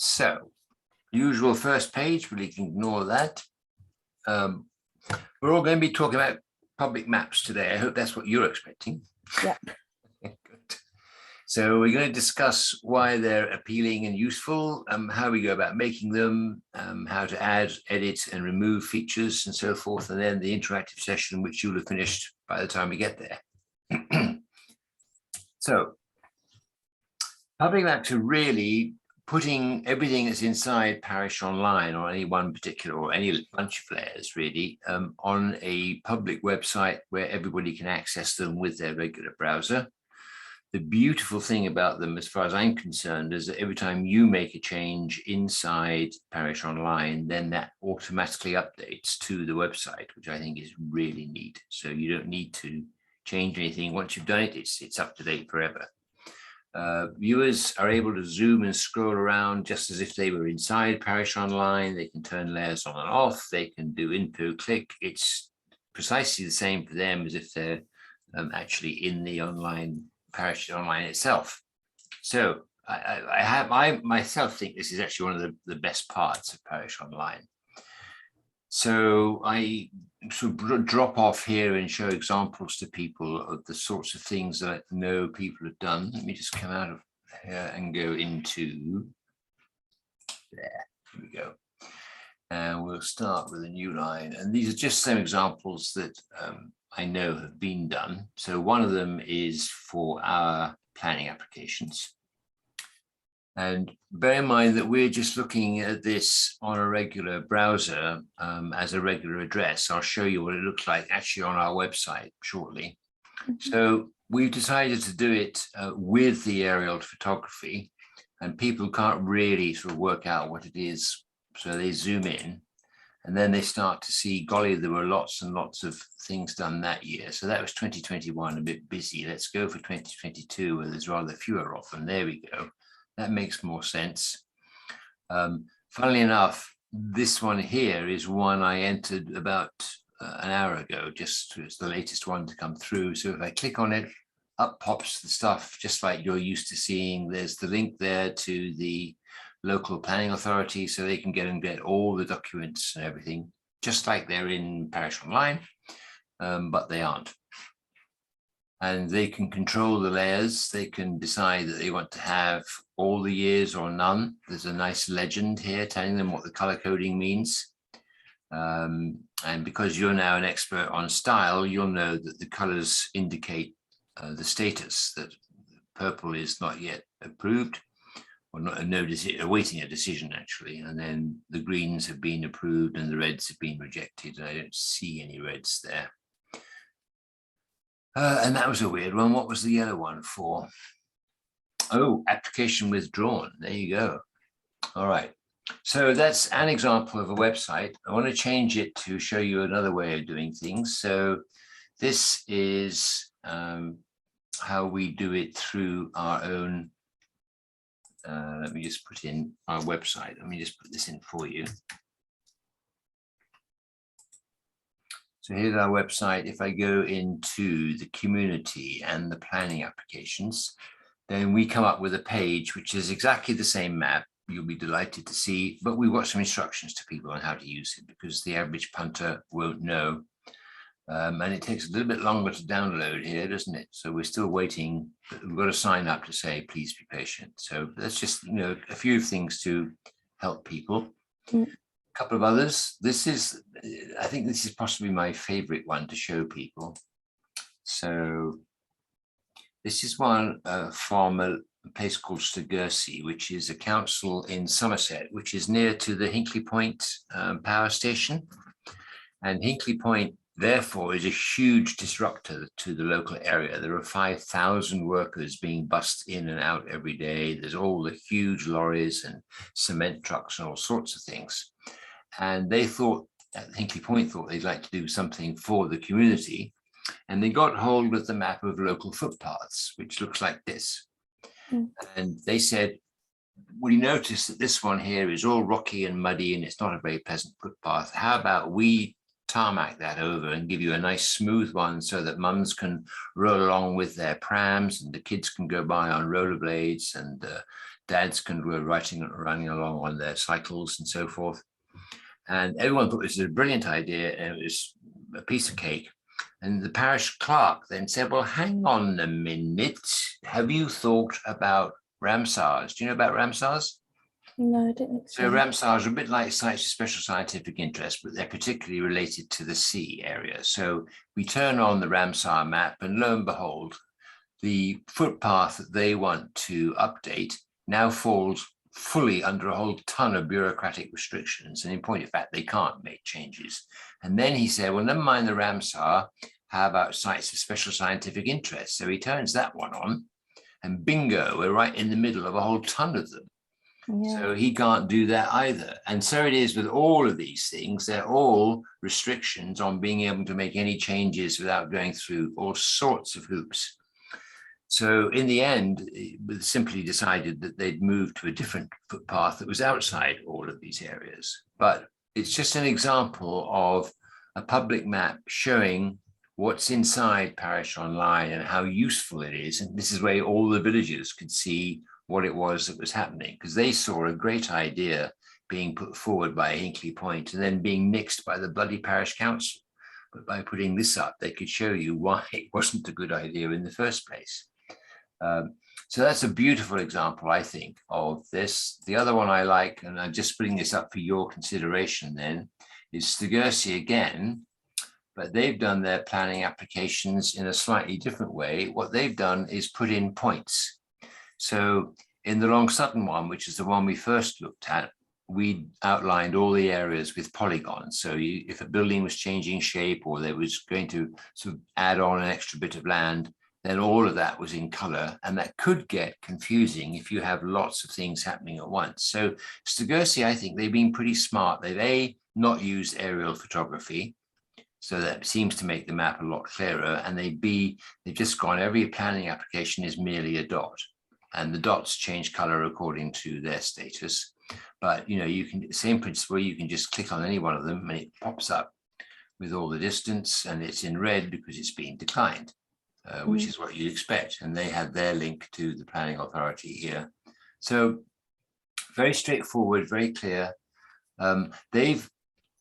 So, usual first page, but you can ignore that. We're all going to be talking about public maps today. I hope that's what you're expecting. Yeah. Good. So we're going to discuss why they're appealing and useful, how we go about making them, how to add, edit, and remove features and so forth, and then the interactive session, which you'll have finished by the time we get there. So, public maps are really putting everything that's inside Parish Online or any one particular or any bunch of layers really on a public website where everybody can access them with their regular browser. The beautiful thing about them, as far as I'm concerned, is that every time you make a change inside Parish Online, then that automatically updates to the website, which I think is really neat. So you don't need to change anything. Once you've done it, it's up to date forever. Viewers are able to zoom and scroll around just as if they were inside Parish Online. They can turn layers on and off. They can do info click. It's precisely the same for them as if they're actually in the online Parish Online itself. So I myself think this is actually one of the best parts of Parish Online. So I sort of drop off here and show examples to people of the sorts of things that I know people have done. Let me just come out of here and go into there. Here we go. And we'll start with a new line. And these are just some examples that I know have been done. So one of them is for our planning applications. And bear in mind that we're just looking at this on a regular browser as a regular address. I'll show you what it looks like actually on our website shortly. So we've decided to do it with the aerial photography, and people can't really sort of work out what it is. So they zoom in and then they start to see, golly, there were lots and lots of things done that year. So that was 2021, a bit busy. Let's go for 2022, where there's rather fewer of them. There we go. That makes more sense. Funnily enough, this one here is one I entered about an hour ago, just it's the latest one to come through. So if I click on it, up pops the stuff, just like you're used to seeing. There's the link there to the local planning authority, so they can get all the documents and everything, just like they're in Parish Online, but they aren't. And they can control the layers. They can decide that they want to have all the years or none. There's a nice legend here telling them what the color coding means. And because you're now an expert on style, you'll know that the colors indicate the status, that purple is not yet approved, or not awaiting a decision actually. And then the greens have been approved and the reds have been rejected. I don't see any reds there. And that was a weird one. What was the yellow one for? Oh, application withdrawn. There you go. All right. So that's an example of a website. I want to change it to show you another way of doing things. So this is how we do it through our own. Let me just put in our website. Let me just put this in for you. So here's our website. If I go into the community and the planning applications, then we come up with a page which is exactly the same map. You'll be delighted to see, but we've got some instructions to people on how to use it because the average punter won't know. And it takes a little bit longer to download here, doesn't it? So we're still waiting. We've got to sign up to say, please be patient. So that's just, a few things to help people. A couple of others. I think this is possibly my favorite one to show people. So this is one from a place called Stoddart-Stones, which is a council in Somerset, which is near to the Hinkley Point power station. And Hinkley Point, therefore, is a huge disruptor to the local area. There are 5,000 workers being bussed in and out every day. There's all the huge lorries and cement trucks and all sorts of things. And they thought, Hinkley Point thought they'd like to do something for the community. And they got hold of the map of local footpaths, which looks like this. And they said, we noticed that this one here is all rocky and muddy and it's not a very pleasant footpath. How about we tarmac that over and give you a nice smooth one so that mums can roll along with their prams and the kids can go by on rollerblades and dads were running along on their cycles and so forth. And everyone thought this was a brilliant idea, and it was a piece of cake. And the parish clerk then said, well, hang on a minute. Have you thought about Ramsars? Do you know about Ramsars? No, I didn't. So Ramsars are a bit like sites of special scientific interest, but they're particularly related to the sea area. So we turn on the Ramsar map, and lo and behold, the footpath that they want to update now falls fully under a whole ton of bureaucratic restrictions. And in point of fact, they can't make changes. And then he said, well, never mind the Ramsar, how about sites of special scientific interest? So he turns that one on, and bingo, we're right in the middle of a whole ton of them. Yeah. So he can't do that either. And so it is with all of these things. They're all restrictions on being able to make any changes without going through all sorts of hoops. So in the end, it was simply decided that they'd move to a different footpath that was outside all of these areas. But it's just an example of a public map showing what's inside Parish Online and how useful it is. And this is where all the villagers could see what it was that was happening, because they saw a great idea being put forward by Hinkley Point and then being nixed by the bloody parish council. But by putting this up, they could show you why it wasn't a good idea in the first place. So that's a beautiful example, I think, of this. The other one I like, and I'm just putting this up for your consideration then, is Stoddart again, but they've done their planning applications in a slightly different way. What they've done is put in points. So in the Long Sutton one, which is the one we first looked at, we outlined all the areas with polygons. So if a building was changing shape or there was going to sort of add on an extra bit of land, then all of that was in color, and that could get confusing if you have lots of things happening at once. So Stoddart, I think they've been pretty smart. They've not used aerial photography, so that seems to make the map a lot clearer, and they've just gone, every planning application is merely a dot, and the dots change color according to their status. But you can, same principle, you can just click on any one of them and it pops up with all the distance, and it's in red because it's been declined. Which is what you'd expect. And they had their link to the planning authority here. So very straightforward, very clear. They've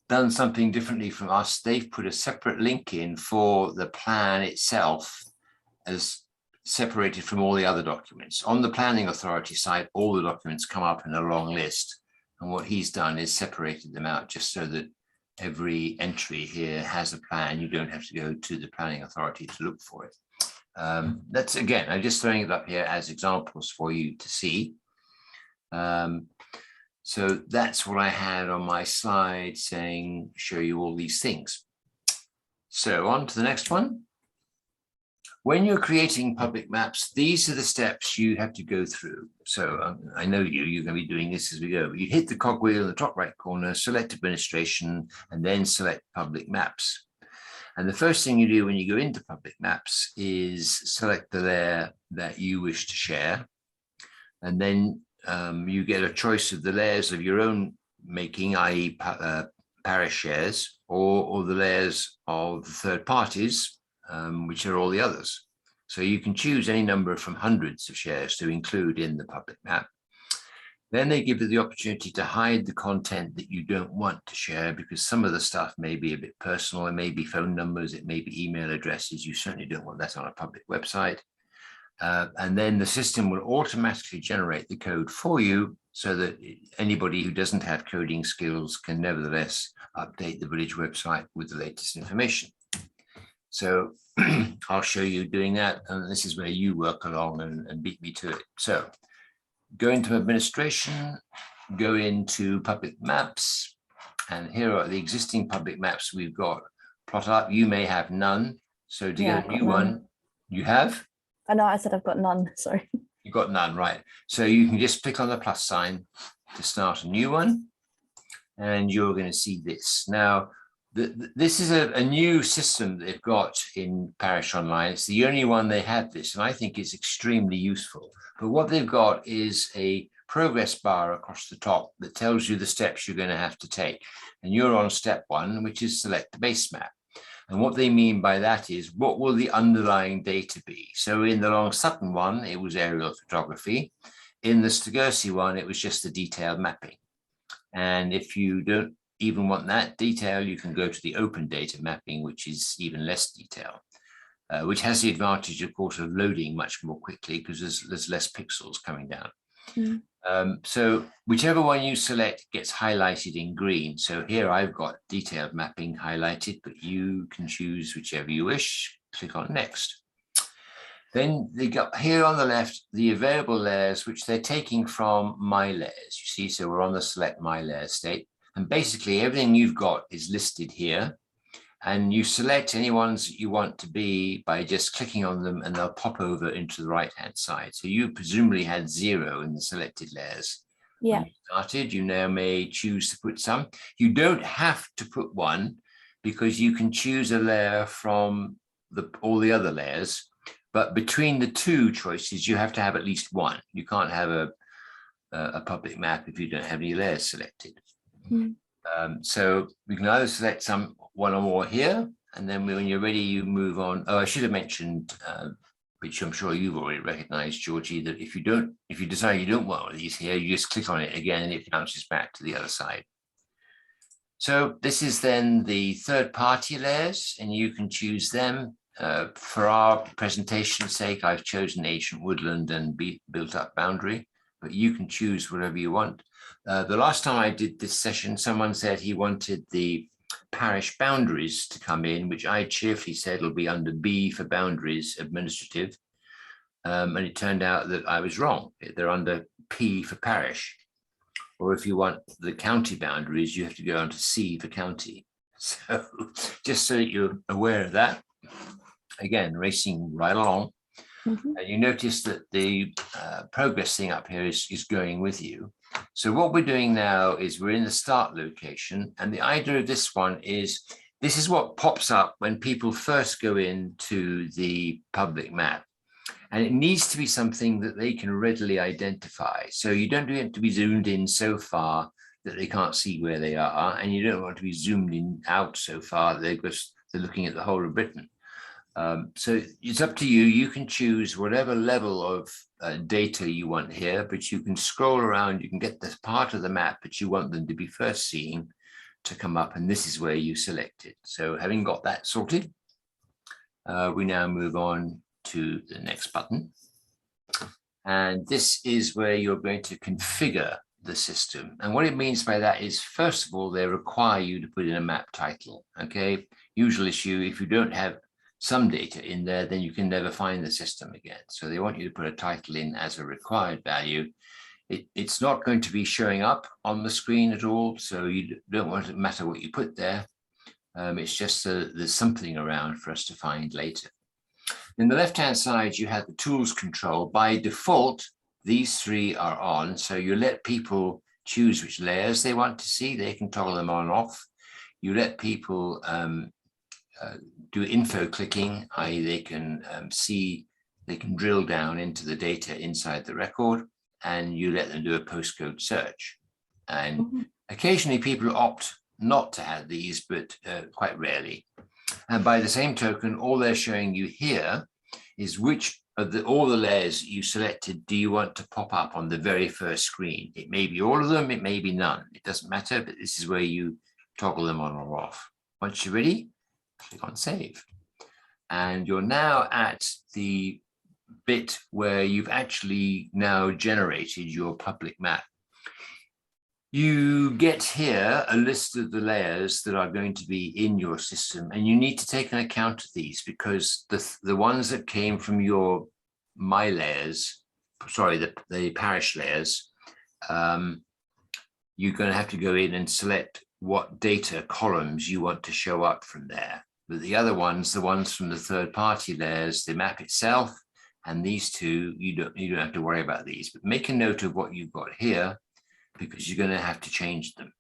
done something differently from us. They've put a separate link in for the plan itself as separated from all the other documents. On the planning authority side, all the documents come up in a long list. And what he's done is separated them out just so that every entry here has a plan. You don't have to go to the planning authority to look for it. That's, again, I'm just throwing it up here as examples for you to see. So that's what I had on my slide saying, show you all these things. So on to the next one. When you're creating public maps, these are the steps you have to go through. So I know you're going to be doing this as we go. You hit the cogwheel in the top right corner, select administration, and then select public maps. And the first thing you do when you go into public maps is select the layer that you wish to share. And then you get a choice of the layers of your own making, i.e. parish shares, or the layers of third parties, which are all the others. So you can choose any number from hundreds of shares to include in the public map. Then they give you the opportunity to hide the content that you don't want to share, because some of the stuff may be a bit personal. It may be phone numbers, it may be email addresses. You certainly don't want that on a public website. And then the system will automatically generate the code for you so that anybody who doesn't have coding skills can nevertheless update the village website with the latest information. So I'll show you doing that. And this is where you work along and beat me to it. So go into administration, go into public maps, and here are the existing public maps we've got plot up. You may have none. So to get a new one, you have? I know, I said I've got none, sorry. You've got none, right. So you can just click on the plus sign to start a new one, and you're going to see this. Now, this is a new system that they've got in Parish Online. It's the only one they have this, and I think it's extremely useful. But what they've got is a progress bar across the top that tells you the steps you're going to have to take. And you're on step 1, which is select the base map. And what they mean by that is, what will the underlying data be? So in the Long Sutton one, it was aerial photography. in the Stoddart one, it was just the detailed mapping. And if you don't even want that detail, you can go to the open data mapping, which is even less detail, which has the advantage, of course, of loading much more quickly because there's less pixels coming down. So whichever one you select gets highlighted in green. So here I've got detailed mapping highlighted, but you can choose whichever you wish. Click on next. Then they got here on the left, the available layers, which they're taking from my layers. You see, so we're on the select my layer state. And basically everything you've got is listed here. And you select any ones that you want to be by just clicking on them, and they'll pop over into the right-hand side. So you presumably had 0 in the selected layers. Yeah. When you started, you now may choose to put some. You don't have to put one because you can choose a layer from all the other layers. But between the two choices, you have to have at least one. You can't have a public map if you don't have any layers selected. So we can either select one or more here, and then when you're ready, you move on. Oh, I should have mentioned, which I'm sure you've already recognized, Georgie, that if you decide you don't want one of these here, you just click on it again and it bounces back to the other side. So this is then the third-party layers, and you can choose them. For our presentation's sake, I've chosen Ancient Woodland and Built-Up Boundary, but you can choose whatever you want. The last time I did this session, someone said he wanted the parish boundaries to come in, which I cheerfully said will be under B for boundaries, administrative. And it turned out that I was wrong. They're under P for parish. Or if you want the county boundaries, you have to go onto C for county. So just so that you're aware of that. Again, racing right along. And you notice that the progress thing up here is going with you. So what we're doing now is we're in the start location. And the idea of this one is, this is what pops up when people first go into the public map. And it needs to be something that they can readily identify. So you don't want it to be zoomed in so far that they can't see where they are. And you don't want to be zoomed in out so far that they're looking at the whole of Britain. So it's up to you. You can choose whatever level of data you want here, but you can scroll around. You can get this part of the map that you want them to be first seen to come up, and this is where you select it. So having got that sorted, we now move on to the next button. And this is where you're going to configure the system. And what it means by that is, first of all, they require you to put in a map title. Okay, usual issue, if you don't have some data in there, then you can never find the system again. So they want you to put a title in as a required value. It's not going to be showing up on the screen at all, so you don't want it to matter what you put there. It's just there's something around for us to find later. In the left-hand side, you have the tools control. By default, these three are on, so you let people choose which layers they want to see. They can toggle them on and off. You let people do info clicking, i.e. they can they can drill down into the data inside the record, and you let them do a postcode search. And occasionally people opt not to have these, but quite rarely. And by the same token, all they're showing you here is which of all the layers you selected do you want to pop up on the very first screen. It may be all of them, it may be none. It doesn't matter, but this is where you toggle them on or off. Once you're ready, click on save. And you're now at the bit where you've actually now generated your public map. You get here a list of the layers that are going to be in your system, and you need to take an account of these because the ones that came from your my layers, sorry, the parish layers, you're going to have to go in and select what data columns you want to show up from there. But the other ones, the ones from the third-party layers, the map itself, and these two, you don't have to worry about these. But make a note of what you've got here, because you're going to have to change them.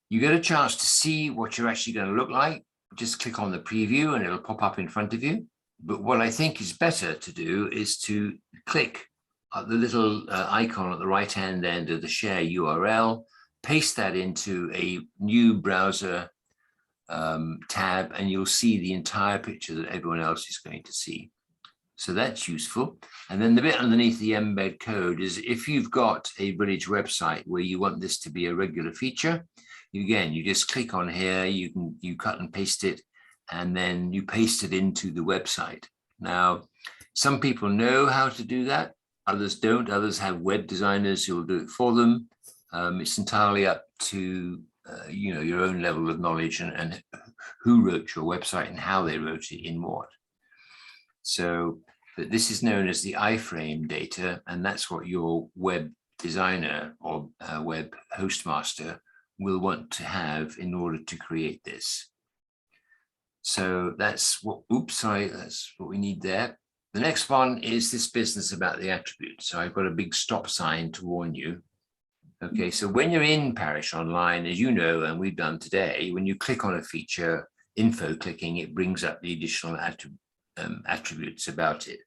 You get a chance to see what you're actually going to look like. Just click on the preview and it'll pop up in front of you. But what I think is better to do is to click the little icon at the right-hand end of the share URL, paste that into a new browser tab, and you'll see the entire picture that everyone else is going to see. So that's useful. And then the bit underneath the embed code is if you've got a village website where you want this to be a regular feature, you just click on here, you cut and paste it, and then you paste it into the website. Now, some people know how to do that, others don't. Others have web designers who will do it for them. It's entirely up to your own level of knowledge and who wrote your website and how they wrote it in what. So but this is known as the iframe data, and that's what your web designer or web hostmaster will want to have in order to create this. So that's what, that's what we need there. The next one is this business about the attributes. So I've got a big stop sign to warn you. Okay, so when you're in Parish Online, as you know, and we've done today, when you click on a feature, info clicking, it brings up the additional attributes about it.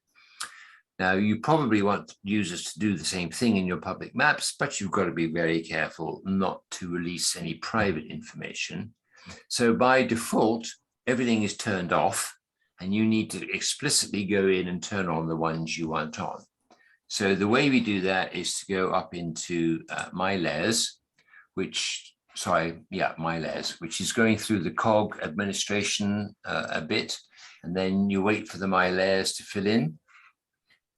Now, you probably want users to do the same thing in your public maps, but you've got to be very careful not to release any private information. So by default, everything is turned off, and you need to explicitly go in and turn on the ones you want on. So the way we do that is to go up into My Layers, which is going through the cog administration a bit, and then you wait for the My Layers to fill in.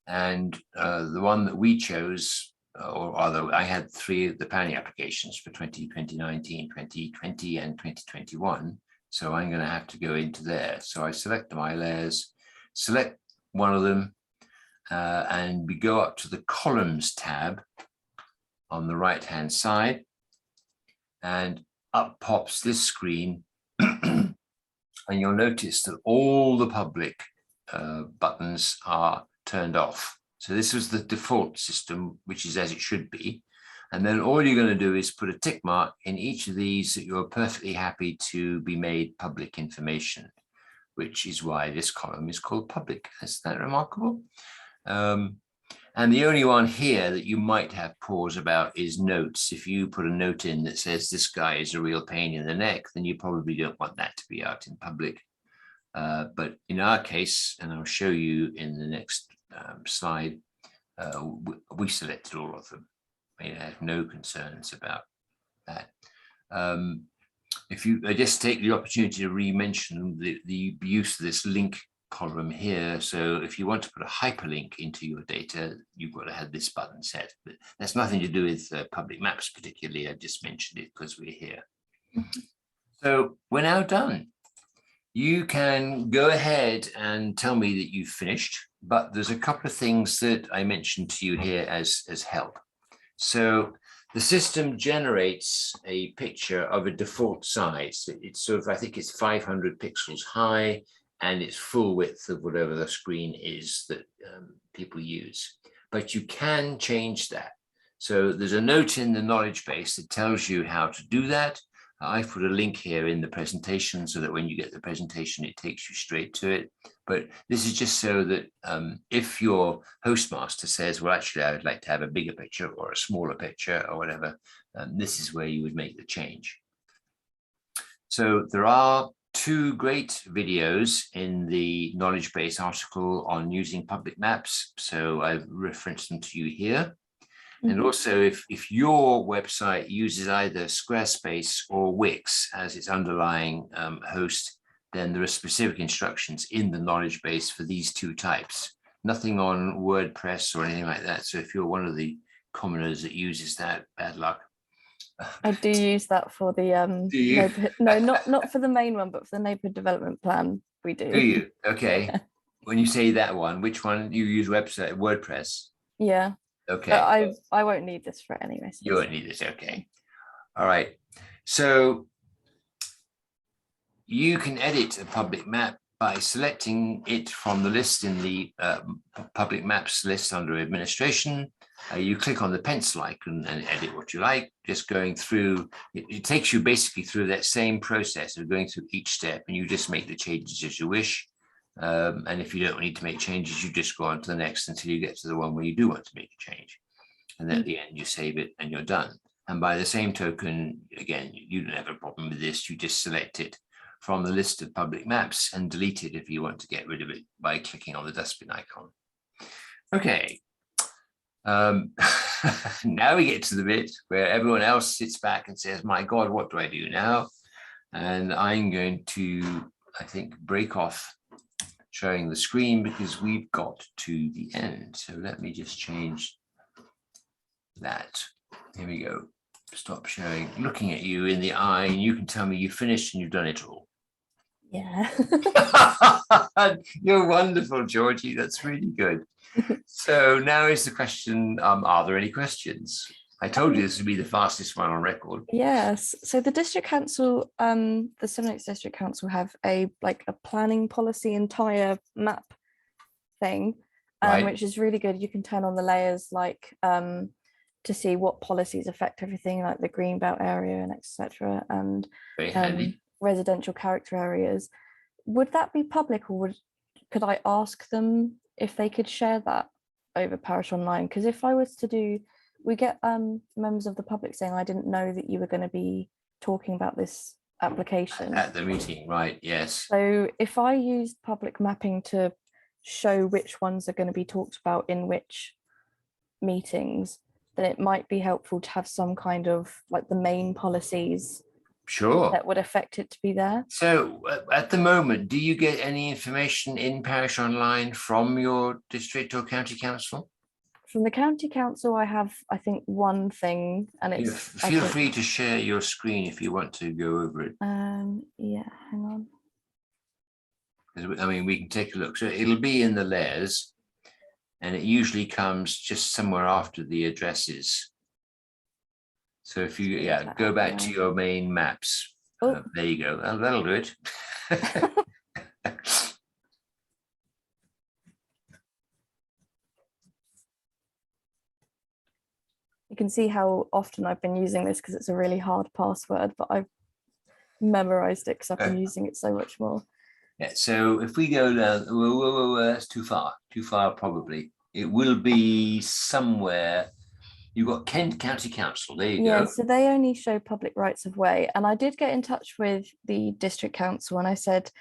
And the one that we chose, or although I had 3 of the planning applications for 2019, 2020, and 2021. So I'm going to have to go into there. So I select the My Layers, select one of them, and we go up to the Columns tab on the right-hand side, and up pops this screen. And you'll notice that all the public buttons are turned off. So this was the default system, which is as it should be. And then all you're going to do is put a tick mark in each of these that you're perfectly happy to be made public information, which is why this column is called public. Isn't that remarkable? And the only one here that you might have pause about is notes. If you put a note in that says this guy is a real pain in the neck, then you probably don't want that to be out in public. But in our case, and I'll show you in the next slide, we selected all of them. I have no concerns about that. I just take the opportunity to re-mention the use of this link column here. So if you want to put a hyperlink into your data, you've got to have this button set. But that's nothing to do with public maps particularly. I just mentioned it because we're here. So we're now done. You can go ahead and tell me that you've finished, but there's a couple of things that I mentioned to you here as help. So the system generates a picture of a default size. It's sort of, I think it's 500 pixels high, and it's full width of whatever the screen is that people use. But you can change that. So there's a note in the knowledge base that tells you how to do that. I've put a link here in the presentation so that when you get the presentation, it takes you straight to it. But this is just so that if your hostmaster says, well, actually, I would like to have a bigger picture or a smaller picture or whatever, this is where you would make the change. So there are 2 great videos in the knowledge base article on using public maps. So I've referenced them to you here. And also, if your website uses either Squarespace or Wix as its underlying host, then there are specific instructions in the knowledge base for these 2 types. Nothing on WordPress or anything like that. So if you're one of the commoners that uses that, bad luck. I do use that for the no, not for the main one, but for the neighborhood development plan. We do. Do you? Okay. When you say that one, which one you use? Website WordPress? Yeah. Okay. But I won't need this for it anyway. So you won't need this. Okay. All right. So you can edit a public map by selecting it from the list in the public maps list under administration. You click on the pencil icon and edit what you like, just going through, it takes you basically through that same process of going through each step, and you just make the changes as you wish. And if you don't need to make changes, you just go on to the next until you get to the one where you do want to make a change. And then at the end, you save it and you're done. And by the same token, again, you don't have a problem with this. You just select it from the list of public maps and delete it if you want to get rid of it by clicking on the dustbin icon. Okay. Now we get to the bit where everyone else sits back and says, my God, what do I do now? And I'm going to, I think, break off showing the screen because we've got to the end. So let me just change that. Here we go. Stop sharing, looking at you in the eye, and you can tell me you finished and you've done it all. Yeah. You're wonderful, Georgie. That's really good. So now is the question, are there any questions? I told you this would be the fastest one on record. Yes. So the district council, the Sevenoaks District Council have a planning policy entire map thing, Right. which is really good. You can turn on the layers to see what policies affect everything, like the greenbelt area and etc. And Very handy. Residential character areas. Would that be public, or could I ask them if they could share that over Parish Online? Because if I was to do, we get members of the public saying, I didn't know that you were going to be talking about this application At the meeting, right? Yes. So if I used public mapping to show which ones are going to be talked about in which meetings, then it might be helpful to have some kind of like the main policies Sure. that would affect it to be there. So at the moment, do you get any information in Parish Online from your district or county council? From the county council, I have, I think, one thing, and it's feel free to share your screen if you want to go over it. Yeah, hang on. I mean, we can take a look. So it'll be in the layers, and it usually comes just somewhere after the addresses. So if you go back to your main maps, there you go. That'll do it. You can see how often I've been using this because it's a really hard password, but I've memorized it because I've been using it so much more. Yeah, so if we go down, that's too far probably. It will be somewhere. You've got Kent County Council, there you go. Yeah, so they only show public rights of way. And I did get in touch with the district council and I said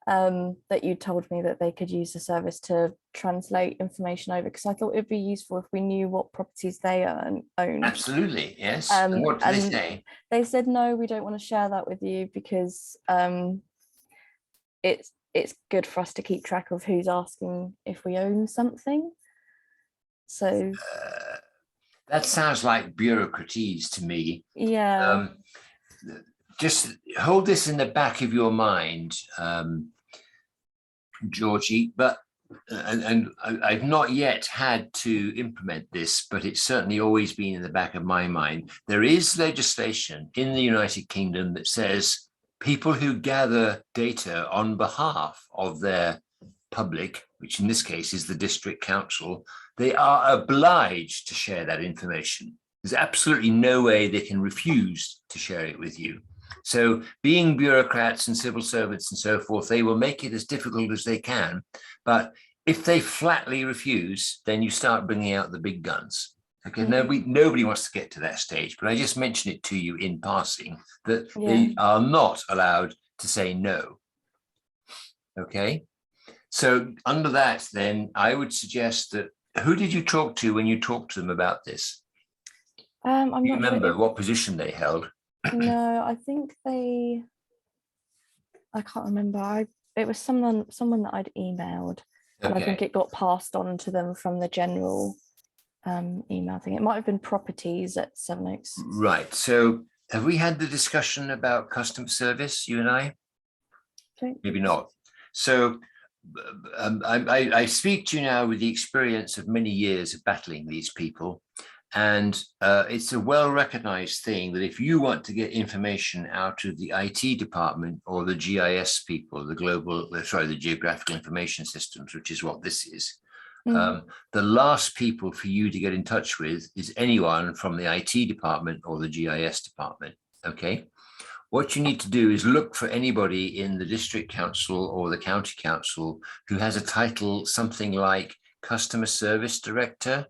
that you told me that they could use the service to translate information over, because I thought it'd be useful if we knew what properties they own. Absolutely, yes. And what did they say? They said, no, we don't want to share that with you because it's good for us to keep track of who's asking if we own something. So that sounds like bureaucraties to me. Yeah. Just hold this in the back of your mind, Georgie, but and I've not yet had to implement this, but it's certainly always been in the back of my mind. There is legislation in the United Kingdom that says people who gather data on behalf of their public, which in this case is the district council, they are obliged to share that information. There's absolutely no way they can refuse to share it with you. So being bureaucrats and civil servants and so forth, they will make it as difficult as they can. But if they flatly refuse, then you start bringing out the big guns. Okay, nobody wants to get to that stage, but I just mentioned it to you in passing that they are not allowed to say no. Okay, so under that, then I would suggest that, who did you talk to when you talked to them about this? I'm Do you not remember sure what position they held? No, I think I can't remember. It was someone that I'd emailed, and I think it got passed on to them from the general email thing. It might have been properties at Sevenoaks. Right. So have we had the discussion about customer service, you and I? Maybe not. So I speak to you now with the experience of many years of battling these people. And it's a well-recognized thing that if you want to get information out of the IT department or the GIS people, the Geographical Information Systems, which is what this is, the last people for you to get in touch with is anyone from the IT department or the GIS department, okay? What you need to do is look for anybody in the district council or the county council who has a title, something like customer service director,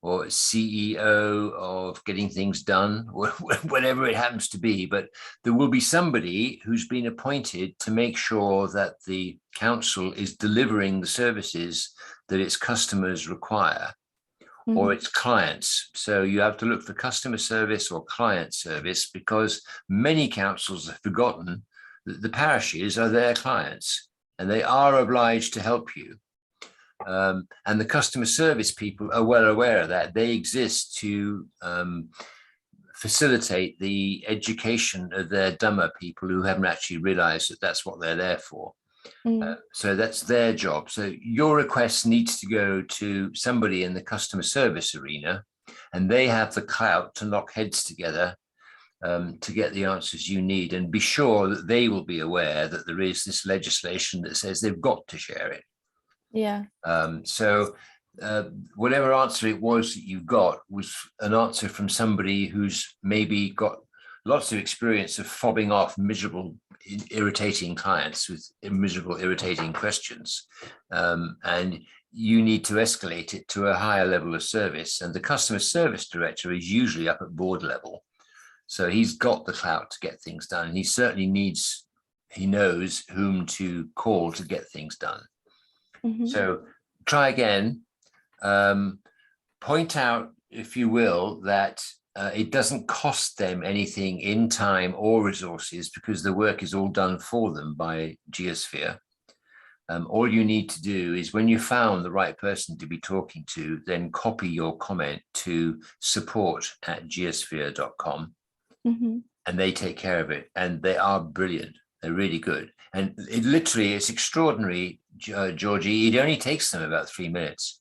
or CEO of getting things done, or whatever it happens to be. But there will be somebody who's been appointed to make sure that the council is delivering the services that its customers require, or its clients. So you have to look for customer service or client service, because many councils have forgotten that the parishes are their clients and they are obliged to help you. And the customer service people are well aware of that. They exist to facilitate the education of their dumber people who haven't actually realized that that's what they're there for. So that's their job. So your request needs to go to somebody in the customer service arena, and they have the clout to knock heads together to get the answers you need, and be sure that they will be aware that there is this legislation that says they've got to share it. Yeah. So whatever answer it was that you got was an answer from somebody who's maybe got lots of experience of fobbing off miserable, irritating clients with miserable, irritating questions. And you need to escalate it to a higher level of service. And the customer service director is usually up at board level. So he's got the clout to get things done. And he certainly he knows whom to call to get things done. So try again, point out, if you will, that it doesn't cost them anything in time or resources, because the work is all done for them by Geosphere. All you need to do is, when you found the right person to be talking to, then copy your comment to support@geosphere.com, and they take care of it. And they are brilliant. They're really good. And it's extraordinary, Georgie. It only takes them about 3 minutes,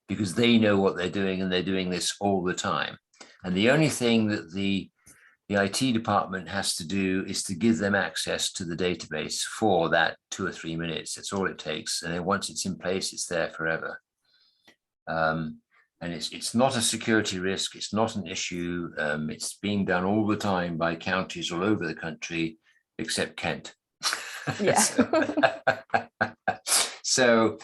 because they know what they're doing, and they're doing this all the time. And the only thing that the IT department has to do is to give them access to the database for that 2 or 3 minutes. That's all it takes. And then once it's in place, it's there forever. And it's not a security risk. It's not an issue. It's being done all the time by counties all over the country, except Kent. Yeah. So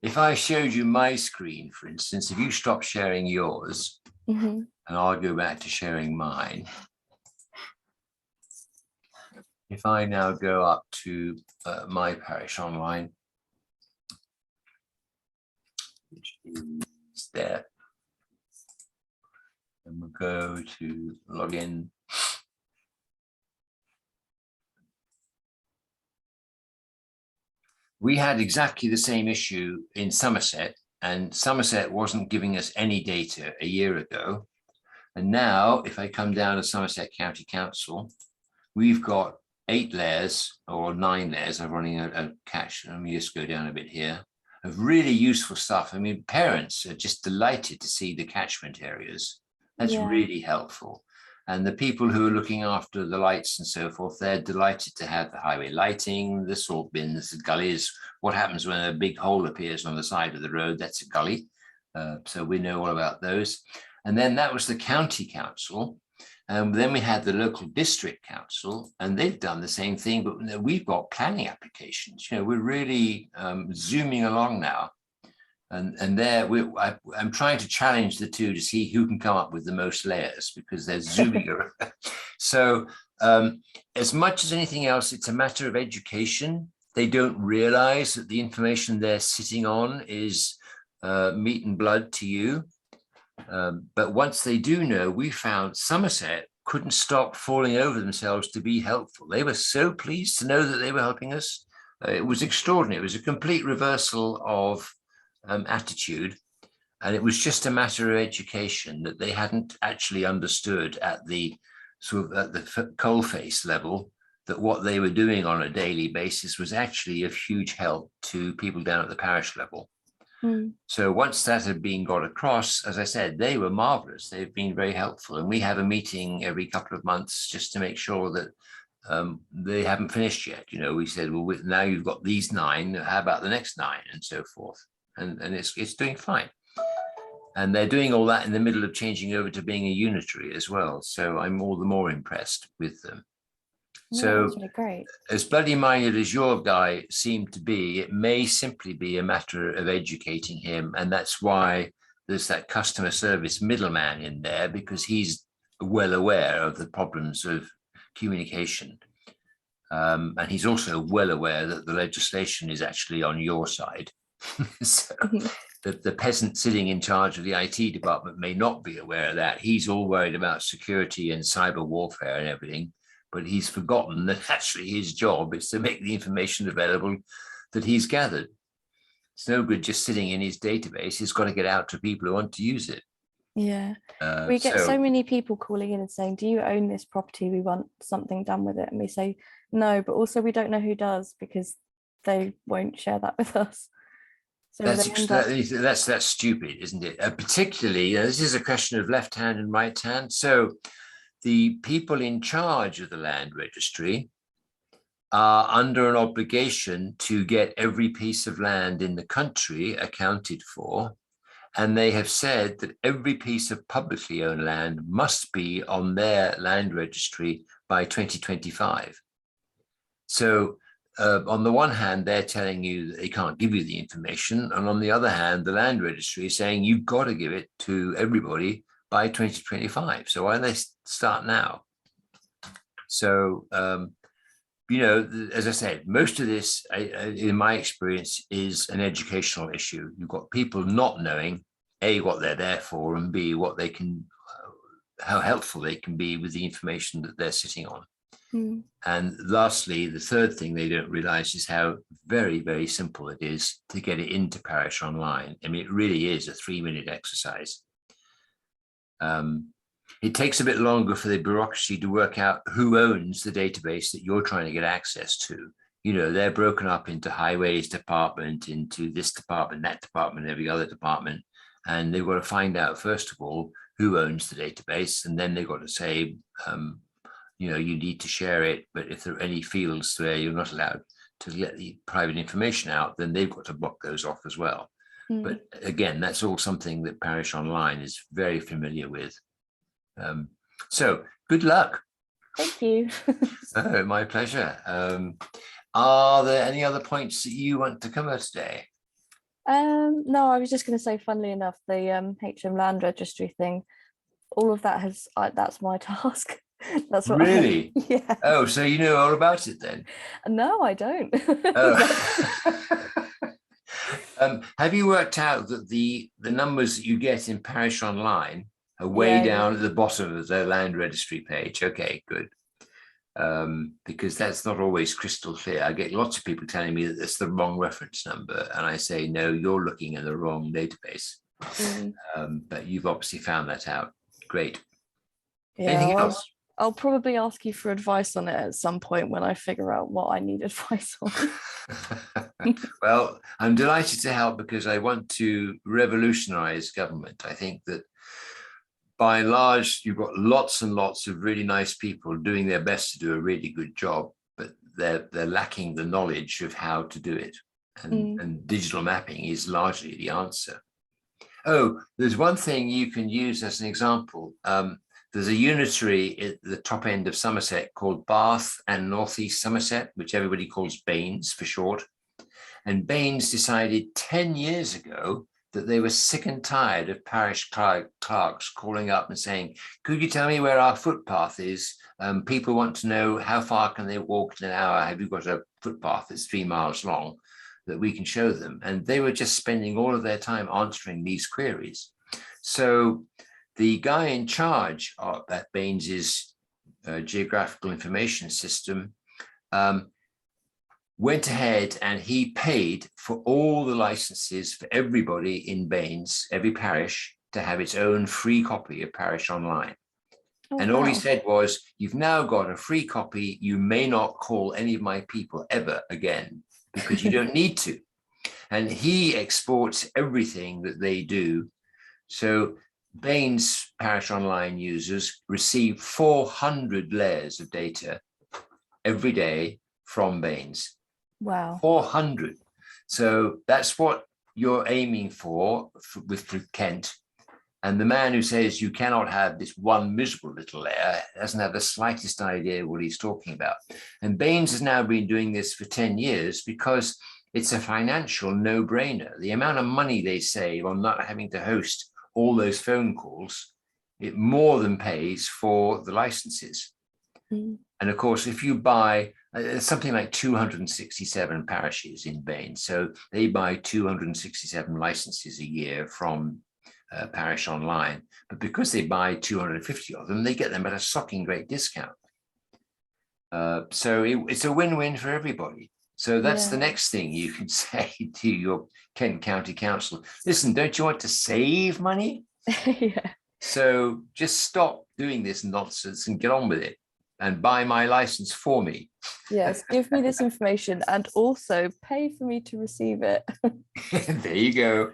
if I showed you my screen, for instance, if you stop sharing yours, and I'll go back to sharing mine. If I now go up to my parish online, which is there, and we'll go to login. We had exactly the same issue in Somerset, and Somerset wasn't giving us any data a year ago. And now, if I come down to Somerset County Council, we've got 8 layers or 9 layers. I'm running a catch. Let me just go down a bit here of really useful stuff. I mean, parents are just delighted to see the catchment areas. That's really helpful. And the people who are looking after the lights and so forth, they're delighted to have the highway lighting, the salt bins, the gullies. What happens when a big hole appears on the side of the road? That's a gully. So we know all about those. And then that was the county council. And then we had the local district council, and they've done the same thing, but we've got planning applications. You know, we're really zooming along now. And there, I'm trying to challenge the two to see who can come up with the most layers, because they're zooming around. So as much as anything else, it's a matter of education. They don't realize that the information they're sitting on is meat and blood to you. But once they do know, we found Somerset couldn't stop falling over themselves to be helpful. They were so pleased to know that they were helping us. It was extraordinary. It was a complete reversal of attitude, and it was just a matter of education that they hadn't actually understood at the sort of at the coalface level, that what they were doing on a daily basis was actually of huge help to people down at the parish level. So once that had been got across, as I said, they were marvelous. They've been very helpful, and we have a meeting every couple of months just to make sure that they haven't finished yet. You know, we said, well, now you've got these 9, how about the next 9, and so forth. And it's doing fine. And they're doing all that in the middle of changing over to being a unitary as well. So I'm all the more impressed with them. Yeah, so that's really great. As bloody-minded as your guy seemed to be, it may simply be a matter of educating him. And that's why there's that customer service middleman in there, because he's well aware of the problems of communication. And he's also well aware that the legislation is actually on your side. So the peasant sitting in charge of the IT department may not be aware of that. He's all worried about security and cyber warfare and everything, but he's forgotten that actually his job is to make the information available that he's gathered. It's no good just sitting in his database. He's got to get out to people who want to use it. Yeah. We get so many people calling in and saying, do you own this property? We want something done with it. And we say, no, but also we don't know who does, because they won't share that with us. So that's stupid, isn't it? Particularly, this is a question of left hand and right hand. So the people in charge of the land registry are under an obligation to get every piece of land in the country accounted for. And they have said that every piece of publicly owned land must be on their land registry by 2025. So on the one hand, they're telling you that they can't give you the information. And on the other hand, the land registry is saying you've got to give it to everybody by 2025. So why don't they start now? So, as I said, most of this, in my experience, is an educational issue. You've got people not knowing, A, what they're there for, and B, what they can, how helpful they can be with the information that they're sitting on. Mm. And lastly, the third thing they don't realize is how very, very simple it is to get it into Parish Online. I mean, it really is a 3-minute exercise. It takes a bit longer for the bureaucracy to work out who owns the database that you're trying to get access to. They're broken up into highways department, into this department, that department, every other department. And they've got to find out, first of all, who owns the database. And then they've got to say, you need to share it. But if there are any fields where you're not allowed to let the private information out, then they've got to block those off as well. Mm. But again, that's all something that Parish Online is very familiar with. So good luck. Thank you. Oh, my pleasure. Are there any other points that you want to cover today? No, I was just going to say, funnily enough, the HM land registry thing, all of that that's my task. That's what really? Yeah. Oh, so you know all about it then? No, I don't. Oh. Have you worked out that the numbers that you get in Parish Online are way down at the bottom of the land registry page? Okay, good. Because that's not always crystal clear. I get lots of people telling me that it's the wrong reference number, and I say, no, you're looking in the wrong database. Mm. But you've obviously found that out. Great. Yeah, anything else? I'll probably ask you for advice on it at some point when I figure out what I need advice on. Well, I'm delighted to help, because I want to revolutionize government. I think that by and large, you've got lots and lots of really nice people doing their best to do a really good job, but they're lacking the knowledge of how to do it. And digital mapping is largely the answer. Oh, there's one thing you can use as an example. There's a unitary at the top end of Somerset called Bath and North East Somerset, which everybody calls Baines for short. And Baines decided 10 years ago that they were sick and tired of parish clerks calling up and saying, could you tell me where our footpath is? People want to know how far can they walk in an hour? Have you got a footpath that's 3 miles long that we can show them? And they were just spending all of their time answering these queries. So the guy in charge of that Baines's geographical information system went ahead and he paid for all the licenses for everybody in Baines, every parish, to have its own free copy of Parish Online. Oh, and all he said was, you've now got a free copy. You may not call any of my people ever again, because you don't need to. And he exports everything that they do. So Baines Parish Online users receive 400 layers of data every day from Baines. Wow. 400. So that's what you're aiming for with Kent. And the man who says you cannot have this one miserable little layer doesn't have the slightest idea what he's talking about. And Baines has now been doing this for 10 years because it's a financial no-brainer. The amount of money they save on not having to host all those phone calls, it more than pays for the licenses. Mm. And of course, if you buy something like 267 parishes in Bain, so they buy 267 licenses a year from Parish Online, but because they buy 250 of them, they get them at a shocking great discount. So it's a win-win for everybody. So that's the next thing you can say to your Kent County Council. Listen, don't you want to save money? Yeah. So just stop doing this nonsense and get on with it and buy my license for me. Yes, give me this information and also pay for me to receive it. There you go.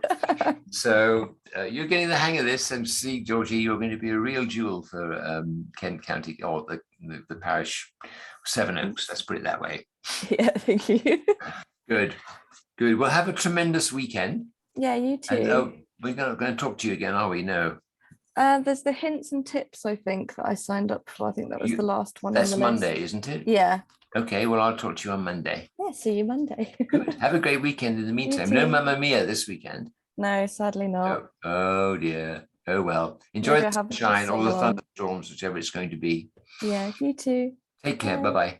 So you're getting the hang of this, and see, Georgie, you're going to be a real jewel for Kent County, or the parish Sevenoaks. Let's put it that way. Yeah, thank you. Good. Well, have a tremendous weekend. Yeah, you too. And, we're not going to talk to you again, are we? No. There's the hints and tips, I think, that I signed up for. I think that was the last one. That's on the Monday, list. isn't it? Yeah. Okay, well, I'll talk to you on Monday. Yeah, see you Monday. Good. Have a great weekend in the meantime. No Mamma Mia this weekend. No, sadly not. Oh dear. Oh well. Enjoy the sunshine or the thunderstorms, whichever it's going to be. Yeah, you too. Take care. Bye-bye.